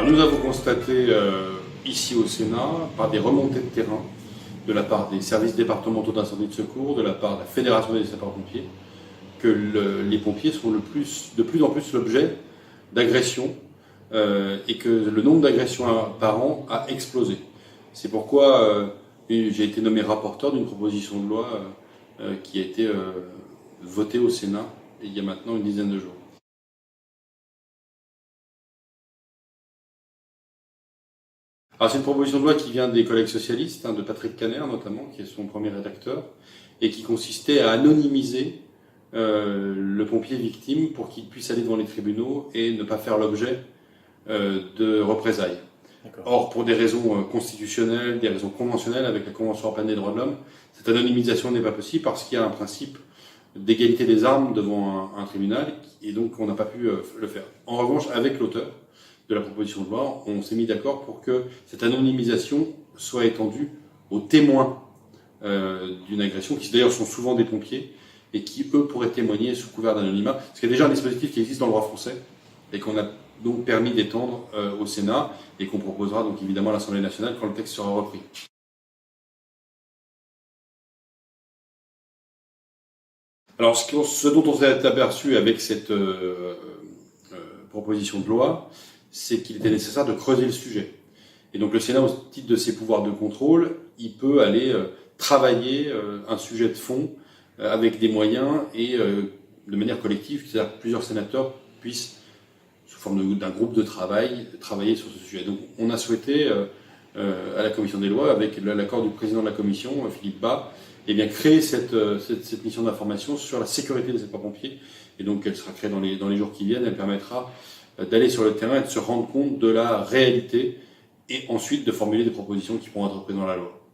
Alors nous avons constaté ici au Sénat, par des remontées de terrain, de la part des services départementaux d'incendie et de secours, de la part de la Fédération des sapeurs-pompiers, que les pompiers sont de plus en plus l'objet d'agressions et que le nombre d'agressions par an a explosé. C'est pourquoi j'ai été nommé rapporteur d'une proposition de loi qui a été votée au Sénat il y a maintenant une dizaine de jours. Alors c'est une proposition de loi qui vient des collègues socialistes, de Patrick Kanner notamment, qui est son premier rédacteur, et qui consistait à anonymiser le pompier victime pour qu'il puisse aller devant les tribunaux et ne pas faire l'objet de représailles. Or, pour des raisons constitutionnelles, des raisons conventionnelles avec la Convention européenne des droits de l'homme, cette anonymisation n'est pas possible parce qu'il y a un principe d'égalité des armes devant un tribunal, et donc on n'a pas pu le faire. En revanche, avec l'auteur de la proposition de loi, on s'est mis d'accord pour que cette anonymisation soit étendue aux témoins d'une agression, qui d'ailleurs sont souvent des pompiers, et qui, eux, pourraient témoigner sous couvert d'anonymat. Parce qu'il y a déjà un dispositif qui existe dans le droit français, et qu'on a donc permis d'étendre au Sénat, et qu'on proposera donc évidemment à l'Assemblée nationale quand le texte sera repris. Alors, ce dont on s'est aperçu avec cette proposition de loi, c'est qu'il était nécessaire de creuser le sujet. Et donc le Sénat, au titre de ses pouvoirs de contrôle, il peut aller travailler un sujet de fond avec des moyens et de manière collective, c'est-à-dire que plusieurs sénateurs puissent, sous forme d'un groupe de travail, travailler sur ce sujet. Donc on a souhaité, à la Commission des lois, avec l'accord du président de la Commission, Philippe Bas, eh bien, créer cette mission d'information sur la sécurité des sapeurs-pompiers. Et donc elle sera créée dans les jours qui viennent, elle permettra d'aller sur le terrain et de se rendre compte de la réalité et ensuite de formuler des propositions qui pourront être prises dans la loi.